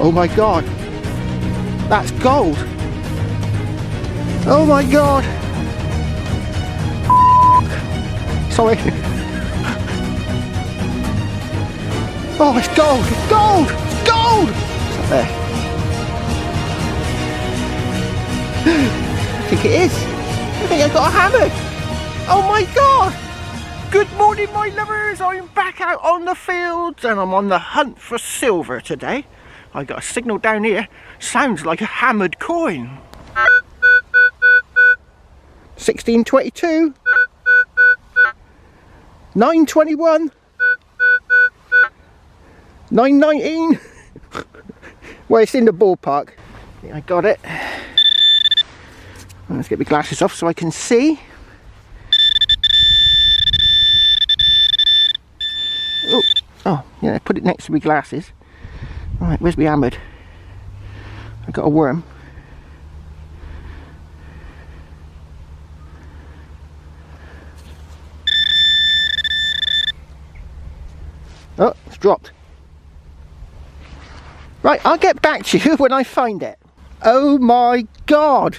Oh my god. That's gold. Oh my god. Sorry. Oh, it's gold. It's gold. It's gold. It's up there. I think it is. I think I got a hammer. Oh my god. Good morning, my lovers. I'm back out on the fields and I'm on the hunt for silver today. I got a signal down here. Sounds like a hammered coin. 1622. 921. 919. Well, it's in the ballpark. I got it. Let's get my glasses off so I can see. Oh, yeah, put it next to my glasses. Right, where's my hammered? I got a worm. Oh, it's dropped. Right, I'll get back to you when I find it. Oh my god!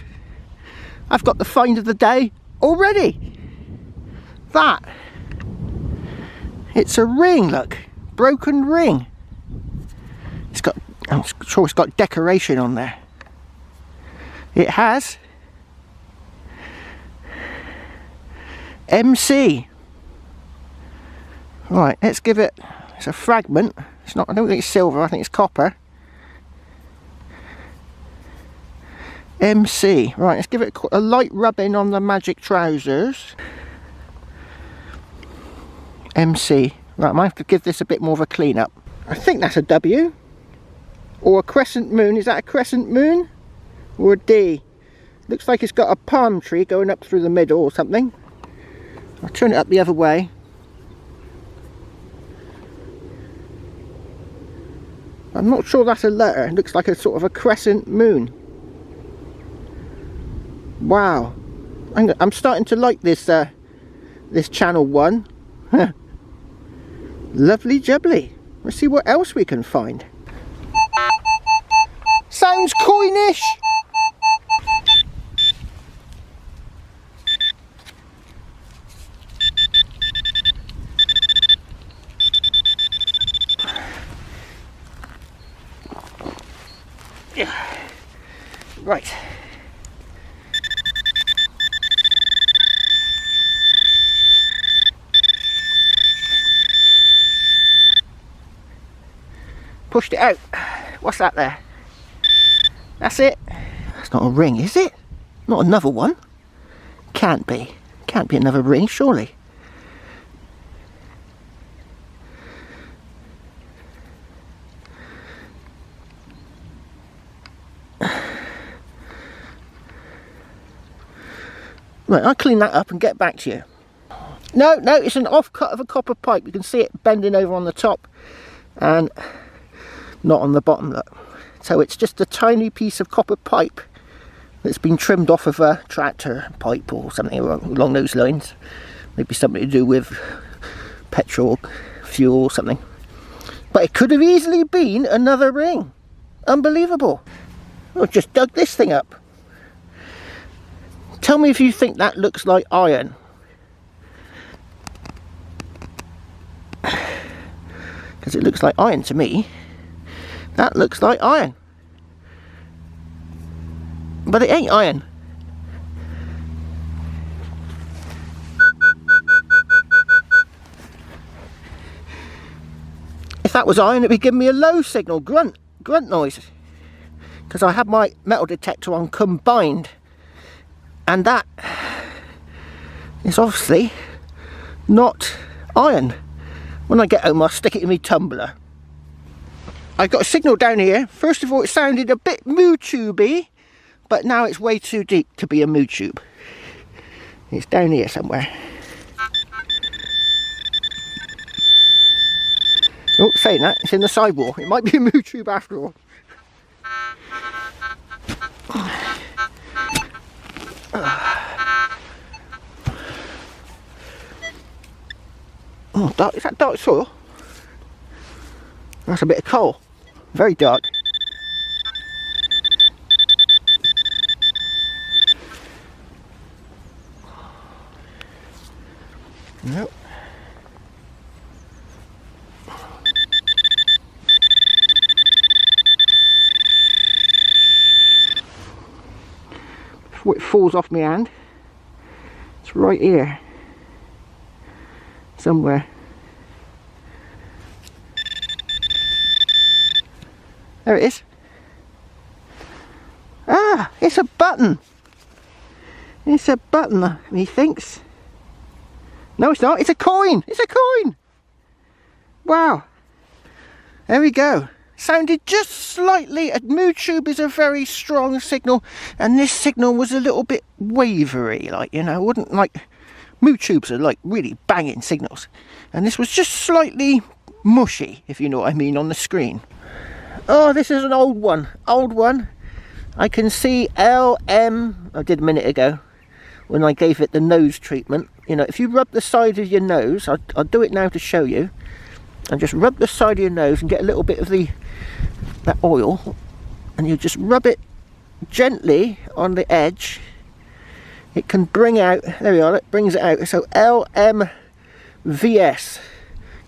I've got the find of the day already. That. It's a ring, look. Broken ring. It's got, I'm sure it's got decoration on there. It has. MC. Right, let's give it, it's a fragment. It's not, I don't think it's silver, I think it's copper. MC. Right, let's give it a light rubbing on the magic trousers. MC. Right, I might have to give this a bit more of a clean up. I think that's a W. Or a crescent moon. Is that a crescent moon? Or a D? Looks like it's got a palm tree going up through the middle or something. I'll turn it up the other way. I'm not sure that's a letter. It looks like a sort of a crescent moon. Wow. I'm starting to like this this channel 1. Lovely jubbly. Let's see what else we can find. Sounds coinish. Yeah. Right. Pushed it out. What's that there? That's it. That's not a ring, is it? Not another one. Can't be. Can't be another ring, surely. Right, I'll clean that up and get back to you. No, it's an offcut of a copper pipe. You can see it bending over on the top and not on the bottom, look. So it's just a tiny piece of copper pipe that's been trimmed off of a tractor pipe or something along those lines. Maybe something to do with petrol, fuel or something. But it could have easily been another ring. Unbelievable. I've just dug this thing up. Tell me if you think that looks like iron. Because it looks like iron to me. That looks like iron. But it ain't iron. If that was iron, it'd be giving me a low signal, grunt noise. Because I have my metal detector on combined. And that is obviously not iron. When I get home, I'll stick it in my tumbler. I've got a signal down here. First of all, it sounded a bit moo-tube-y, but now it's way too deep to be a moo-tube. It's down here somewhere. Oh, saying that, it's in the sidewall. It might be a moo-tube after all. Oh, dark, is that dark soil? That's a bit of coal. Very dark. Nope. Before it falls off my hand, it's right here somewhere. There it is. Ah, it's a button. It's a button, he thinks. No, it's not. It's a coin. It's a coin. Wow. There we go. Sounded just slightly. A mood tube is a very strong signal, and this signal was a little bit wavery, like, you know, wouldn't like. Mood tubes are like really banging signals, and this was just slightly mushy, if you know what I mean, on the screen. Oh, this is an old one. Old one. I can see LM. I did a minute ago when I gave it the nose treatment. You know, if you rub the side of your nose, I'll do it now to show you, and just rub the side of your nose and get a little bit of that oil, and you just rub it gently on the edge. It can bring out, there we are, it brings it out. So LMVS,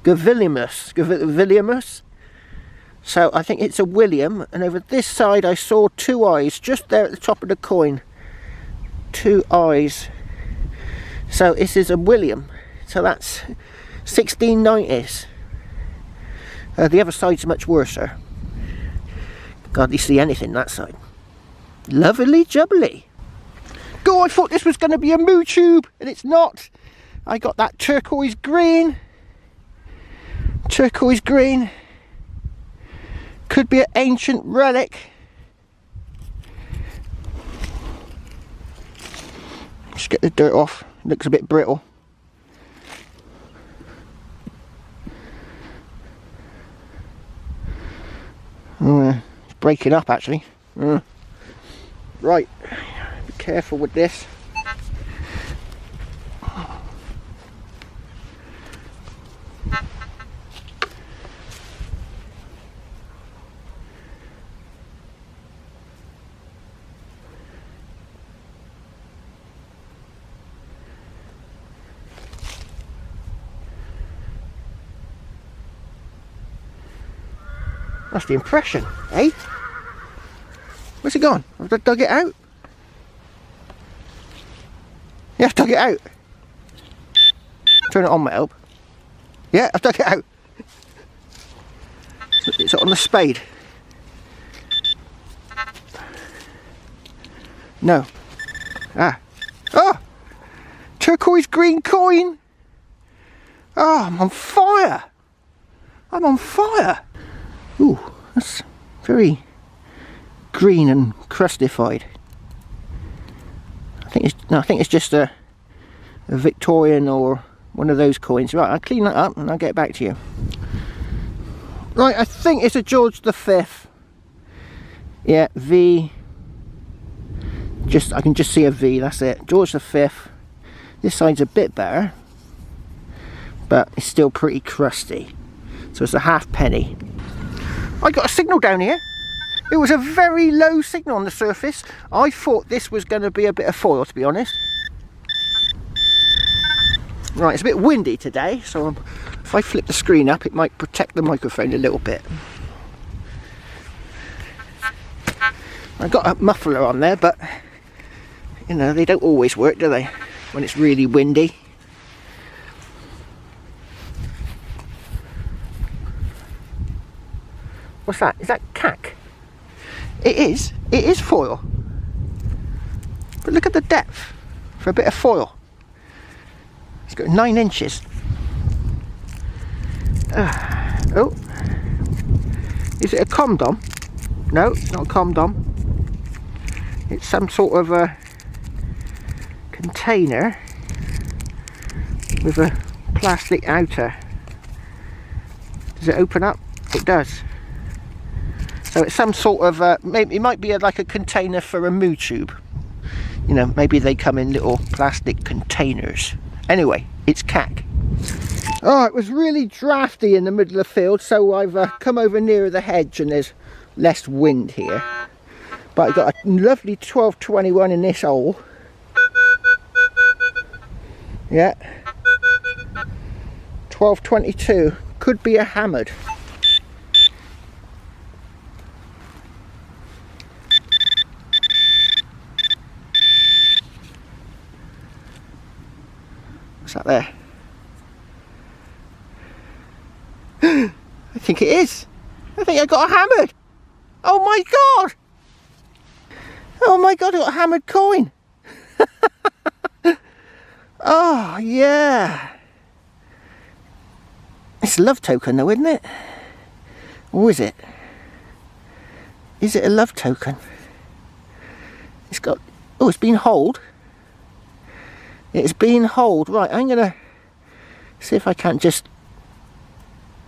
Gavilimus. So I think it's a William, and over this side I saw two eyes just there at the top of the coin. Two eyes. So this is a William. So that's 1690s. The other side's much worse, sir. Hardly see anything that side. Lovely jubbly. God, I thought this was going to be a moo tube, and it's not. I got that turquoise green. Turquoise green. Could be an ancient relic. Just get the dirt off. Looks a bit brittle. Oh, it's breaking up actually. Right, be careful with this. That's the impression, eh? Where's it gone? I've dug it out. Yeah, I've dug it out. Turn it on, my help. Yeah, I've dug it out. It's on the spade. No. Ah. Oh! Turquoise green coin! Oh, I'm on fire! I'm on fire! Ooh, that's very green and crustified. I think it's just a Victorian or one of those coins. Right, I'll clean that up and I'll get back to you. Right, I think it's a George V. Yeah, V. I can just see a V, that's it. George V. This side's a bit better, but it's still pretty crusty. So it's a halfpenny. I got a signal down here. It was a very low signal on the surface. I thought this was going to be a bit of foil, to be honest. Right, it's a bit windy today, so if I flip the screen up, it might protect the microphone a little bit. I got a muffler on there, but you know, they don't always work, do they? When it's really windy. What's that? Is that cack? It is foil. But look at the depth for a bit of foil. It's got 9 inches. Oh, is it a condom? No, it's not a condom. It's some sort of a container with a plastic outer. Does it open up? It does. So it's some sort of, maybe it might be like a container for a moo tube. You know, maybe they come in little plastic containers. Anyway, it's cack. Oh, it was really drafty in the middle of the field, so I've come over nearer the hedge and there's less wind here. But I got a lovely 1221 in this hole. Yeah. 1222. Could be a hammered. What's that there? I think it is. I think I got a hammered. Oh my god! Oh my god, I got a hammered coin. Oh yeah. It's a love token though, isn't it? Or is it? Is it a love token? It's got... Oh, it's been holed. It's been holed. Right, I'm going to see if I can just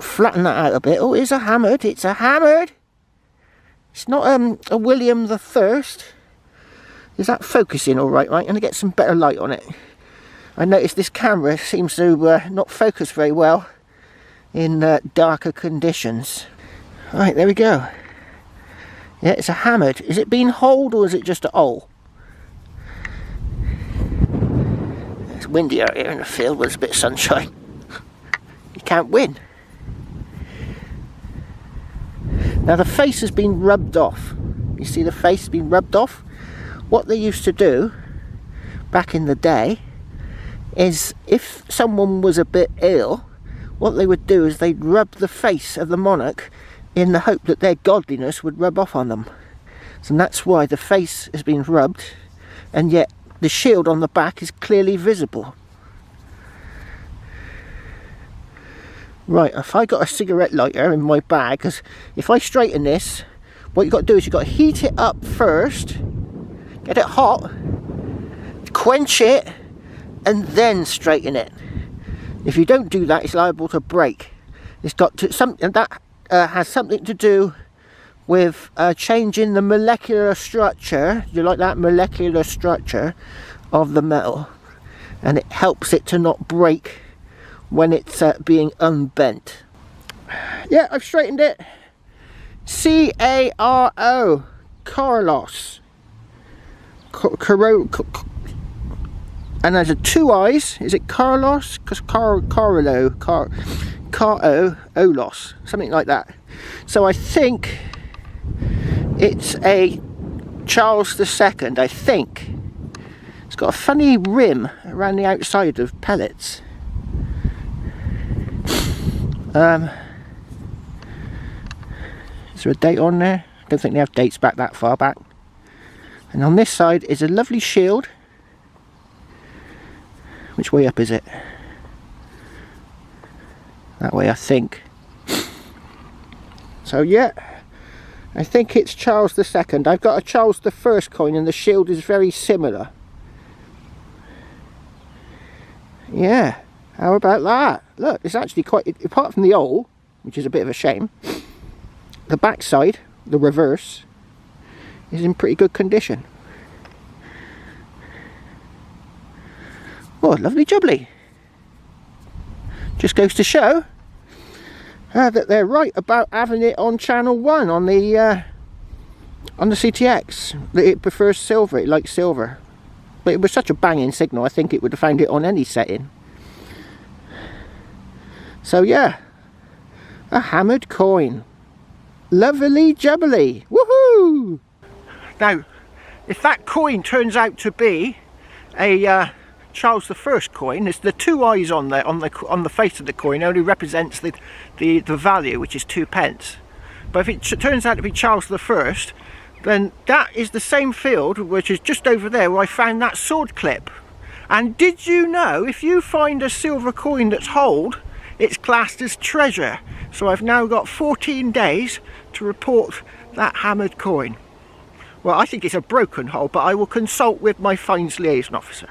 flatten that out a bit. Oh, it's a hammered. It's a hammered. It's not a William the First. Is that focusing all right? Right, I'm going to get some better light on it. I noticed this camera seems to not focus very well in darker conditions. Right, there we go. Yeah, it's a hammered. Is it being holed or is it just a hole? It's windy out here in the field, but there's a bit of sunshine. You can't win. Now the face has been rubbed off. You see the face has been rubbed off? What they used to do back in the day is if someone was a bit ill, what they would do is they'd rub the face of the monarch in the hope that their godliness would rub off on them. So that's why the face has been rubbed, and yet the shield on the back is clearly visible. Right, if I got a cigarette lighter in my bag, because if I straighten this, what you've got to do is you've got to heat it up first, get it hot, quench it, and then straighten it. If you don't do that, it's liable to break. It's got to something that has something to do with changing the molecular structure. You like that molecular structure of the metal, and it helps it to not break when it's being unbent. Yeah, I've straightened it. C-A-R-O, Carlos. And there's a two eyes. Is it Carlos? Because Carlo, Olos, something like that. So I think it's a Charles II. I think it's got a funny rim around the outside of pellets. Is there a date on there? I don't think they have dates back that far back. And on this side is a lovely shield. Which way up is it? That way, I think. So yeah, I think it's Charles II. I've got a Charles I coin and the shield is very similar. Yeah, how about that? Look, it's actually quite, apart from the hole, which is a bit of a shame, the back side, the reverse, is in pretty good condition. Oh, lovely jubbly. Just goes to show that they're right about having it on channel 1 on the CTX. That it prefers silver, it likes silver. But it was such a banging signal, I think it would have found it on any setting. So yeah, a hammered coin. Lovely jubbly. Woohoo! Now, if that coin turns out to be a Charles I coin, it's the two eyes on the face of the coin only represents the value, which is 2p. But if it turns out to be Charles I, then that is the same field which is just over there where I found that sword clip. And did you know, if you find a silver coin that's holed, it's classed as treasure. So I've now got 14 days to report that hammered coin. Well, I think it's a broken hole, but I will consult with my fines liaison officer.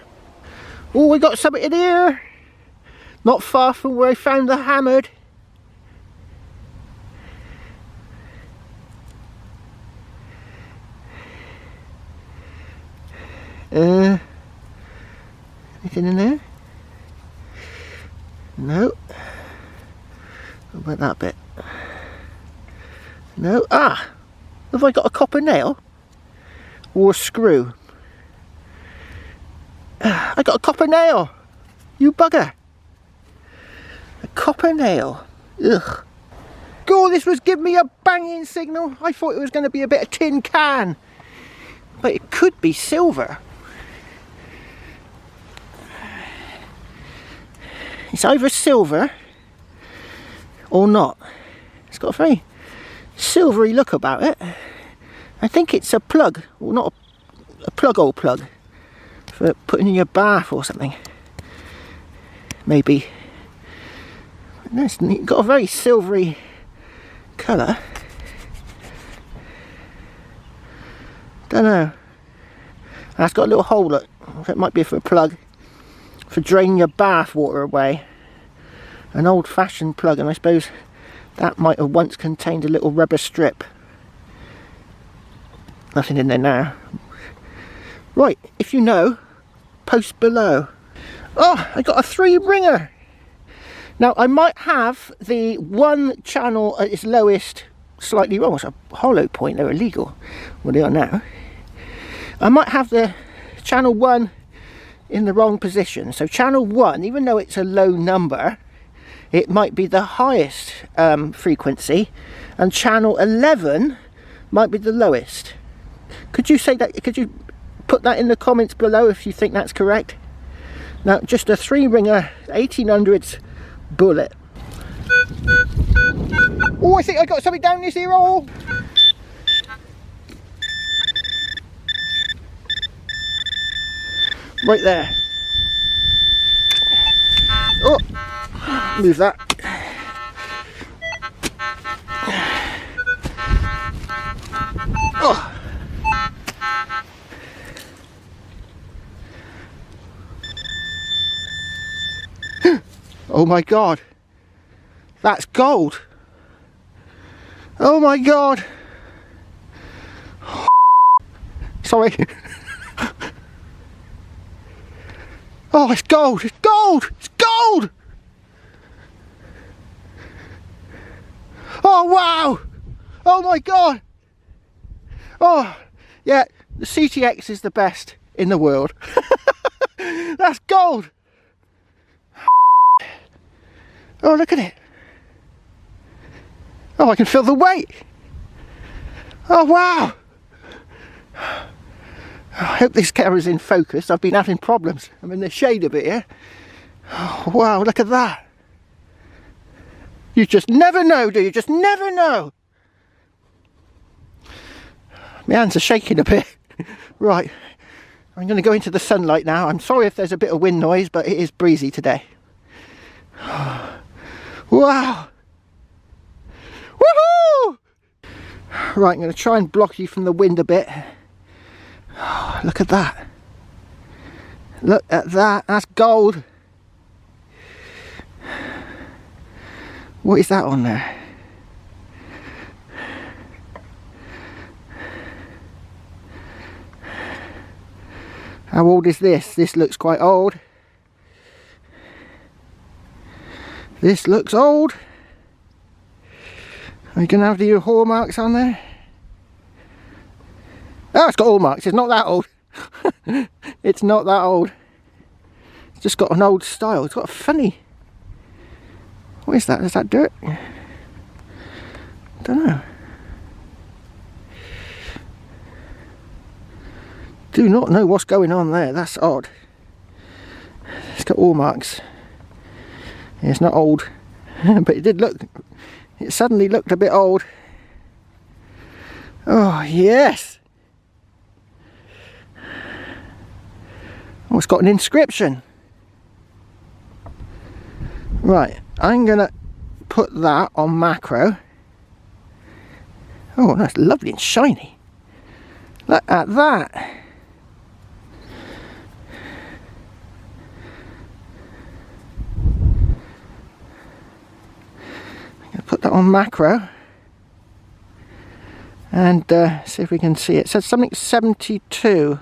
Oh, we got something in here. Not far from where I found the hammered. Anything in there? No. What about that bit? No. Ah! Have I got a copper nail? Or a screw? I got a copper nail! You bugger! A copper nail. Ugh. God, this was giving me a banging signal. I thought it was going to be a bit of tin can. But it could be silver. It's either silver or not. It's got a very silvery look about it. I think it's a plug, well, not a plug-hole plug for putting in your bath or something. Maybe. It's got a very silvery colour. Don't know. That's got a little hole that it might be for a plug for draining your bath water away. An old-fashioned plug, and I suppose that might have once contained a little rubber strip. Nothing in there now. Right, if you know, post below. Oh, I got a 3-ringer. Now I might have the one channel at its lowest slightly wrong. It's a hollow point, they're illegal. Well, they are now. I might have the channel 1 in the wrong position. So channel 1, even though it's a low number, it might be the highest frequency, and channel 11 might be the lowest. Could you say that? Could you put that in the comments below if you think that's correct? Now, just a 3-ringer 1800s bullet. Oh, I think I got something down this ear hole. Right there. Oh, move that. Oh. Oh my God, that's gold. Oh my God. Sorry. Oh, it's gold, it's gold, it's gold. Oh wow. Oh my God. Oh yeah, the CTX is the best in the world. That's gold. Oh, look at it. Oh, I can feel the weight. Oh, wow. I hope this camera's in focus. I've been having problems. I'm in the shade a bit here. Oh, wow, look at that. You just never know, do you? Just never know. My hands are shaking a bit. Right. I'm going to go into the sunlight now. I'm sorry if there's a bit of wind noise, but it is breezy today. Wow! Woohoo! Right, I'm going to try and block you from the wind a bit. Oh, look at that. Look at that. That's gold. What is that on there? How old is this? This looks quite old. This looks old. Are you going to have your hallmarks on there? Oh, it's got hallmarks. It's not that old. It's not that old. It's just got an old style. It's got a funny... What is that? Is that dirt? I don't know. Do not know what's going on there. That's odd. It's got hallmarks. It's not old, but it did look, it suddenly looked a bit old. Oh yes. Oh, it's got an inscription. Right, I'm gonna put that on macro. Oh, that's lovely and shiny. Look at that. Put that on macro and see if we can see it. It says something 72.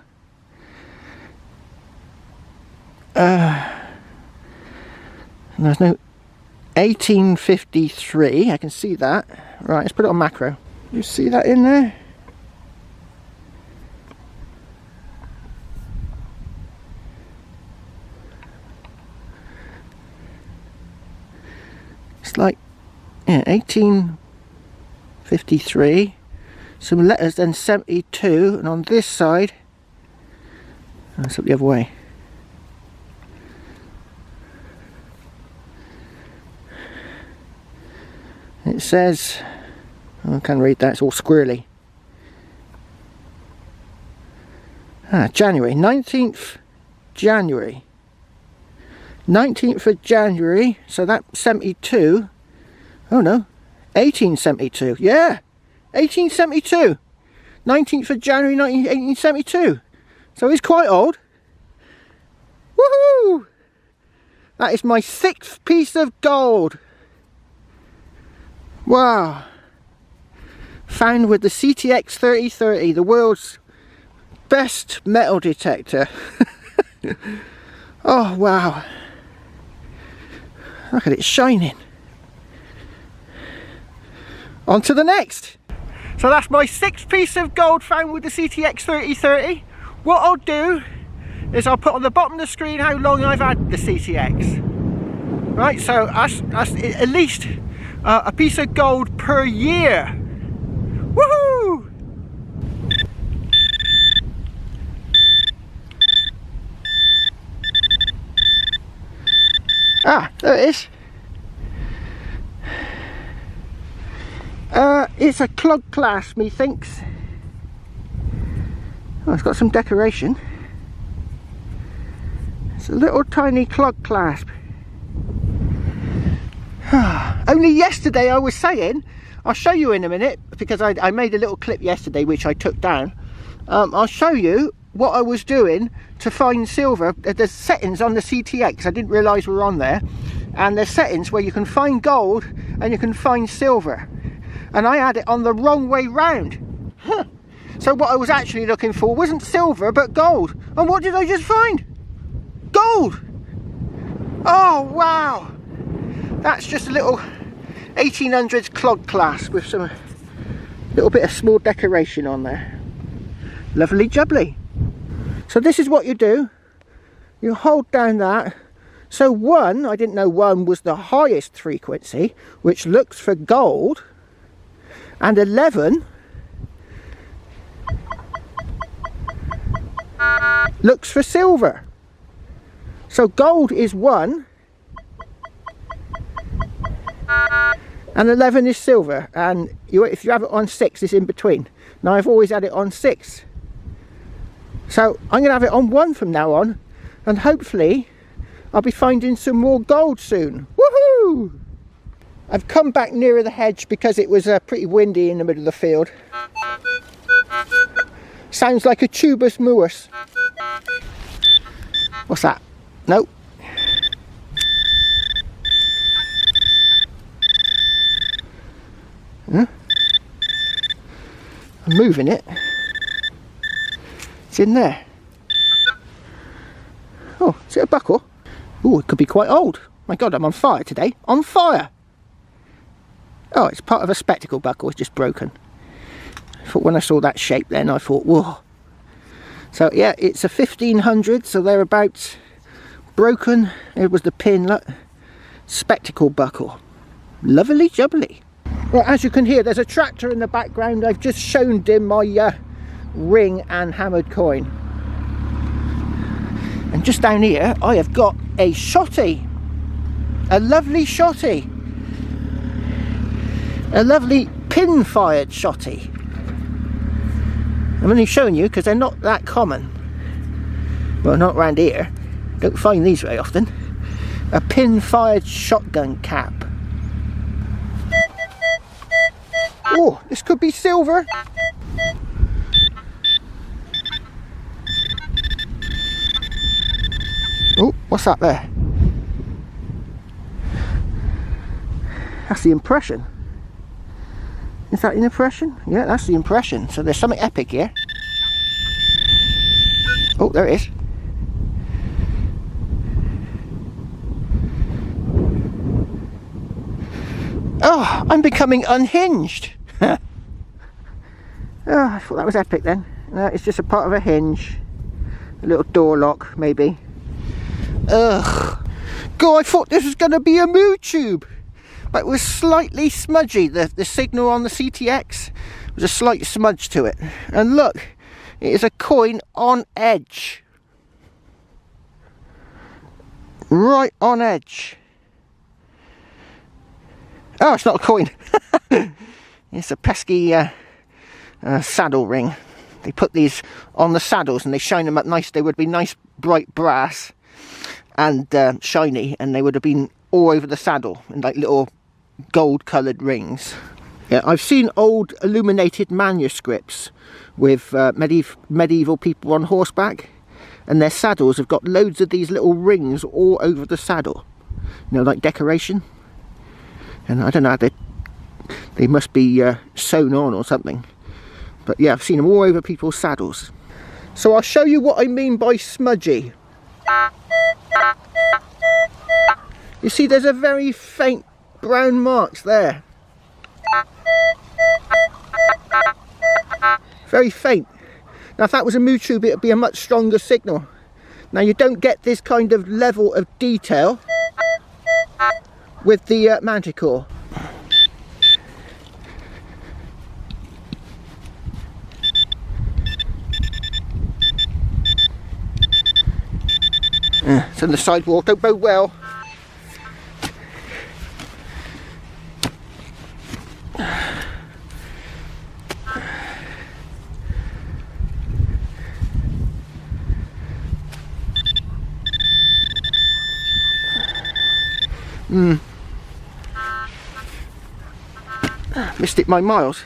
And there's no 1853. I can see that. Right, let's put it on macro. You see that in there? Looks like, yeah, 1853. Some letters, then 72, and on this side, let's look the other way. It says, I can't read that, it's all squirrely. January, 19th January. 19th of January, so that's 72. Oh no, 1872, yeah, 1872. 19th of January 1872. So he's quite old. Woohoo! That is my 6th piece of gold. Wow. Found with the CTX 3030, the world's best metal detector. Oh wow. Look at it shining. On to the next. So that's my 6th piece of gold found with the CTX 3030. What I'll do is I'll put on the bottom of the screen how long I've had the CTX. Right, so that's at least a piece of gold per year. Woohoo! Ah, there it is. It's a clog clasp, methinks. Oh, it's got some decoration. It's a little tiny clog clasp. Only yesterday I was saying, I'll show you in a minute, because I made a little clip yesterday which I took down. I'll show you what I was doing to find silver. There's settings on the CTX, I didn't realise were on there, and there's settings where you can find gold and you can find silver, and I had it on the wrong way round. So what I was actually looking for wasn't silver but gold, and what did I just find? Gold! Oh wow, that's just a little 1800s clog clasp with some little bit of small decoration on there. Lovely jubbly. So this is what you do. You hold down that. So 1, I didn't know 1 was the highest frequency, which looks for gold, and 11 looks for silver. So gold is 1 and 11 is silver, and if you have it on 6, it's in between. Now I've always had it on 6, so I'm going to have it on 1 from now on, and hopefully I'll be finding some more gold soon. Woohoo! I've come back nearer the hedge because it was pretty windy in the middle of the field. Sounds like a tubus moors. What's that? Nope. Huh? I'm moving it. It's in there. Oh, is it a buckle? Oh, it could be quite old. My God, I'm on fire today. On fire! Oh, it's part of a spectacle buckle. It's just broken. I thought when I saw that shape then, I thought, whoa. So yeah, it's a 1500, so thereabouts. Broken. It was the pin, look. Spectacle buckle. Lovely jubbly. Well, as you can hear, there's a tractor in the background. I've just shown Dim my ring and hammered coin. And just down here, I have got a shotty. A lovely shotty. A lovely pin-fired shotty. I'm only showing you because they're not that common. Well, not around here. Don't find these very often. A pin-fired shotgun cap. Oh, this could be silver. Oh, what's that there? That's the impression. Is that an impression? Yeah, that's the impression. So there's something epic here. Oh, there it is. Oh, I'm becoming unhinged. Oh, I thought that was epic then. No, it's just a part of a hinge. A little door lock, maybe. Ugh. God, I thought this was going to be a moo tube. but it was slightly smudgy. The signal on the CTX was a slight smudge to it. And look, it is a coin on edge. Right on edge. Oh, it's not a coin. It's a pesky saddle ring. They put these on the saddles and they shine them up nice. They would be nice bright brass and shiny, and they would have been all over the saddle in like little gold coloured rings. Yeah, I've seen old illuminated manuscripts with medieval people on horseback, and their saddles have got loads of these little rings all over the saddle, you know, like decoration. And I don't know how they must be sewn on or something, but yeah, I've seen them all over people's saddles. So I'll show you what I mean by smudgy. You see there's a very faint brown marks there. Very faint. Now if that was a moo tube, it would be a much stronger signal. Now you don't get this kind of level of detail with the Manticore. It's on the sidewalk, don't bode well. Missed it by miles.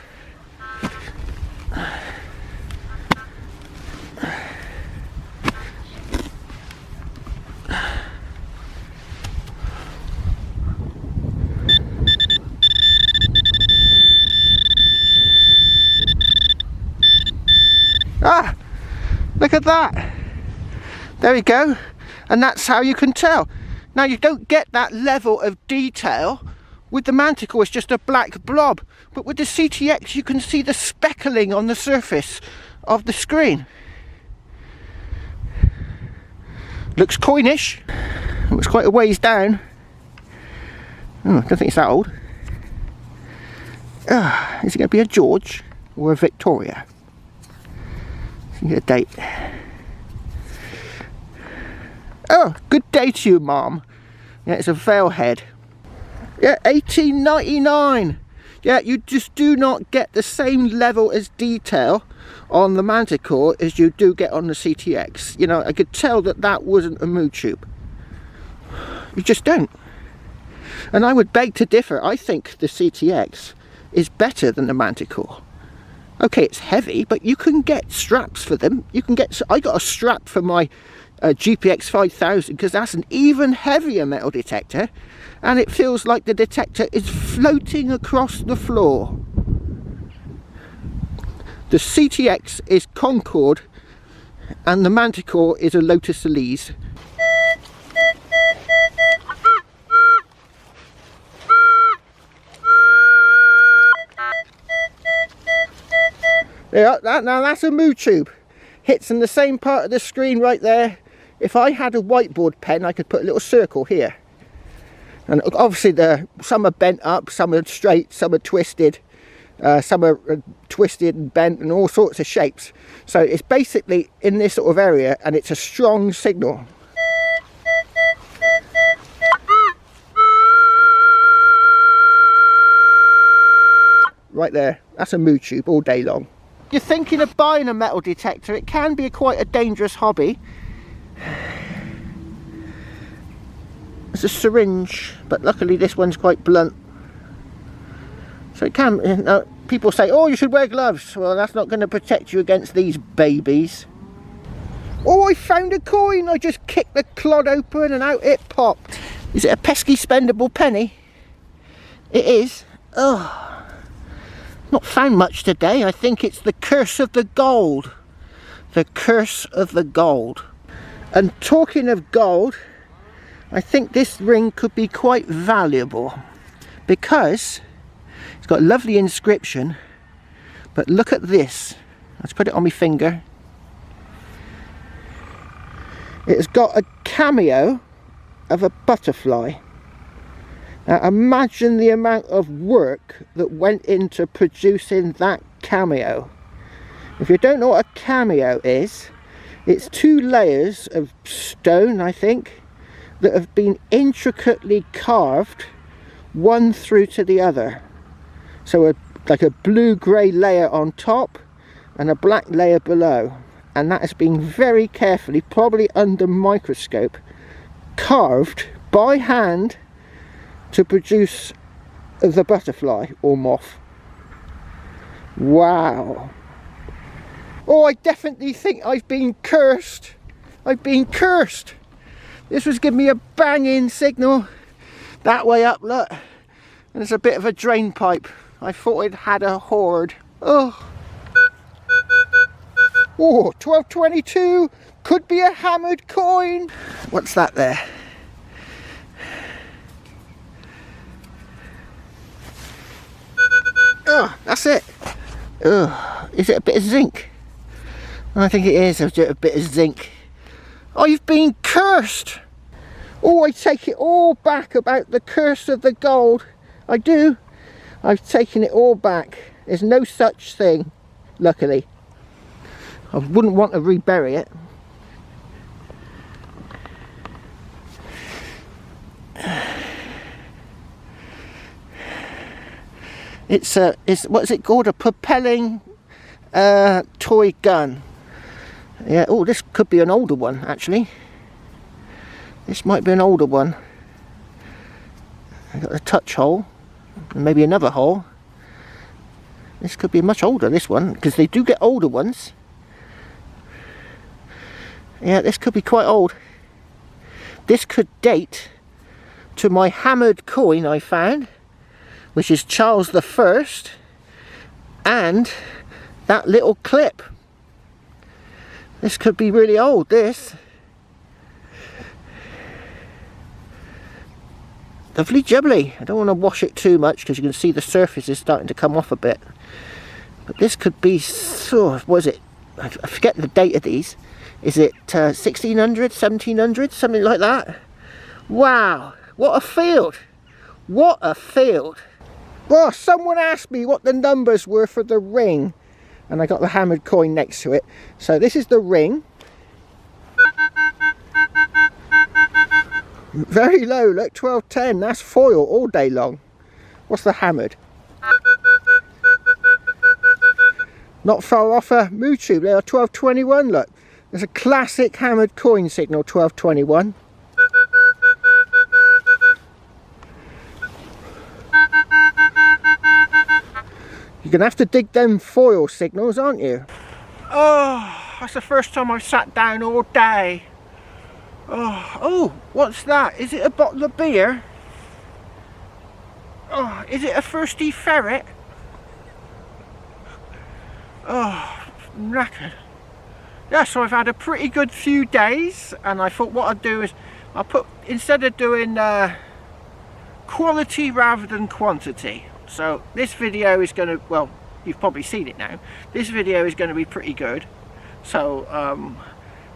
Ah, look at that. There we go. And that's how you can tell. Now you don't get that level of detail with the Manticore, it's just a black blob. But with the CTX you can see the speckling on the surface of the screen. Looks coinish. Looks quite a ways down. Oh, I don't think it's that old. Is it going to be a George or a Victoria? Let's get a date. Oh, good day to you, Mom. Yeah, it's a Vale head. Yeah, 1899. Yeah, you just do not get the same level as detail on the Manticore as you do get on the CTX. You know, I could tell that that wasn't a moo tube. You just don't. And I would beg to differ. I think the CTX is better than the Manticore. Okay, it's heavy, but you can get straps for them. You can get. I got a strap for my GPX 5000 because that's an even heavier metal detector, and it feels like the detector is floating across the floor. The CTX is Concorde and the Manticore is a Lotus Elise. Yeah, now that's a moo tube. Hits in the same part of the screen right there. If I had a whiteboard pen, I could put a little circle here. And obviously some are bent up, some are straight, some are twisted. Some are twisted and bent and all sorts of shapes. So it's basically in this sort of area and it's a strong signal. Right there, that's a moo tube all day long. If you're thinking of buying a metal detector, it can be quite a dangerous hobby. It's a syringe, but luckily this one's quite blunt. So it can, people say, oh, you should wear gloves. Well, that's not going to protect you against these babies. Oh, I found a coin. I just kicked the clod open and out it popped. Is it a pesky spendable penny? It is. Oh. Not found much today. I think it's the curse of the gold. The curse of the gold. And talking of gold, I think this ring could be quite valuable because it's got a lovely inscription, but look at this. Let's put it on my finger. It's got a cameo of a butterfly. Now imagine the amount of work that went into producing that cameo. If you don't know what a cameo is, it's 2 layers of stone, I think, that have been intricately carved one through to the other. So like a blue-grey layer on top and a black layer below. And that has been very carefully, probably under microscope, carved by hand to produce the butterfly or moth. Wow. Oh, I definitely think I've been cursed. I've been cursed. This was giving me a banging signal. That way up, look. And there's a bit of a drain pipe. I thought it had a hoard. Oh. Oh, 1222. Could be a hammered coin. What's that there? Oh, that's it. Oh, is it a bit of zinc? I think it is a bit of zinc. I've been cursed. Oh, I take it all back about the curse of the gold. I do. I've taken it all back. There's no such thing, luckily. I wouldn't want to rebury it. It's what is it called? A propelling toy gun. Yeah. Oh, this could be an older one actually. This might be an older one. I got a touch hole, and maybe another hole. This could be much older. This one, because they do get older ones. Yeah, this could be quite old. This could date to my hammered coin I found, which is Charles I, and that little clip. This could be really old, this. Lovely jubbly. I don't want to wash it too much because you can see the surface is starting to come off a bit. But this could be, what is it? I forget the date of these. Is it 1600, 1700, something like that? Wow, what a field. What a field. Well, someone asked me what the numbers were for the ring, and I got the hammered coin next to it. So this is the ring. Very low, look, 1210, that's foil all day long. What's the hammered? Not far off a moo tube, they are 1221, look. There's a classic hammered coin signal, 1221. You're going to have to dig them foil signals, aren't you? Oh, that's the first time I've sat down all day. Oh, what's that? Is it a bottle of beer? Oh, is it a thirsty ferret? Oh, I'm knackered. Yeah, so I've had a pretty good few days, and I thought what I'd do is I'll put, instead of doing quality rather than quantity. So this video is going to, well, you've probably seen it now. This video is going to be pretty good. So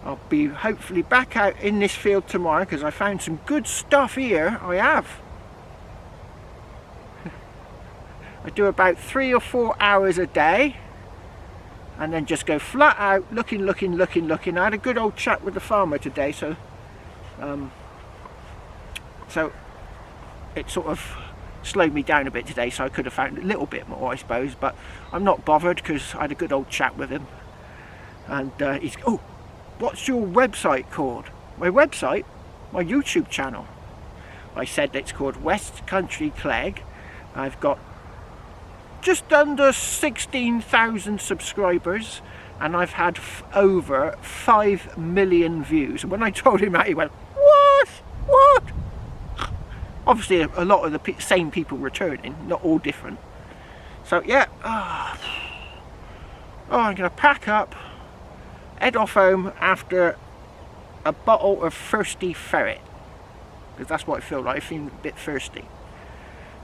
I'll be hopefully back out in this field tomorrow because I found some good stuff here. I have. I do about 3 or 4 hours a day, and then just go flat out looking. I had a good old chat with the farmer today, so it sort of slowed me down a bit today, so I could have found a little bit more, I suppose, but I'm not bothered because I had a good old chat with him. And he's, oh, what's your website called? My website? My YouTube channel. I said it's called West Country Clegg. I've got just under 16,000 subscribers, and I've had over 5 million views. And when I told him that, he went, what? Obviously a lot of the same people returning, not all different. So yeah, oh, I'm going to pack up, head off home after a bottle of thirsty ferret, because that's what I feel like. I feel a bit thirsty.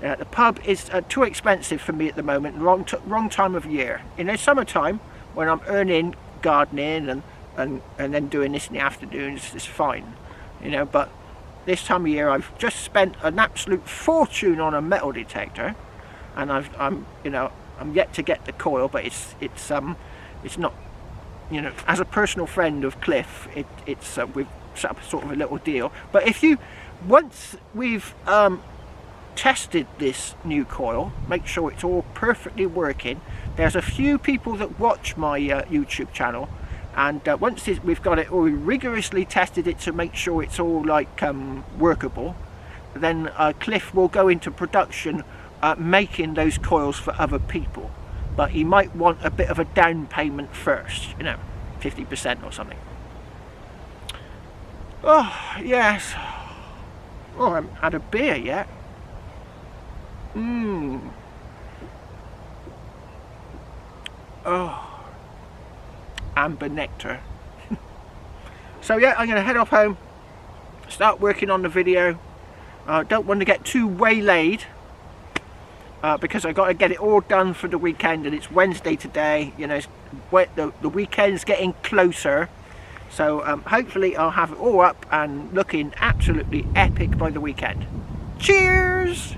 The pub is too expensive for me at the moment, wrong time of year. In the summertime, when I'm earning gardening and then doing this in the afternoons, it's fine, you know, but this time of year I've just spent an absolute fortune on a metal detector, and I'm yet to get the coil, but it's not, you know, as a personal friend of Cliff, we've set up sort of a little deal. But once we've tested this new coil, make sure it's all perfectly working. There's a few people that watch my YouTube channel, and once we've got it all rigorously tested it to make sure it's all like workable, then Cliff will go into production making those coils for other people. But he might want a bit of a down payment first, you know, 50% or something. Oh yes. Oh, I haven't had a beer yet. Oh, amber nectar. So yeah, I'm going to head off home, start working on the video. Don't want to get too waylaid, because I've got to get it all done for the weekend, and it's Wednesday today. You know, the weekend's getting closer, so hopefully I'll have it all up and looking absolutely epic by the weekend. Cheers!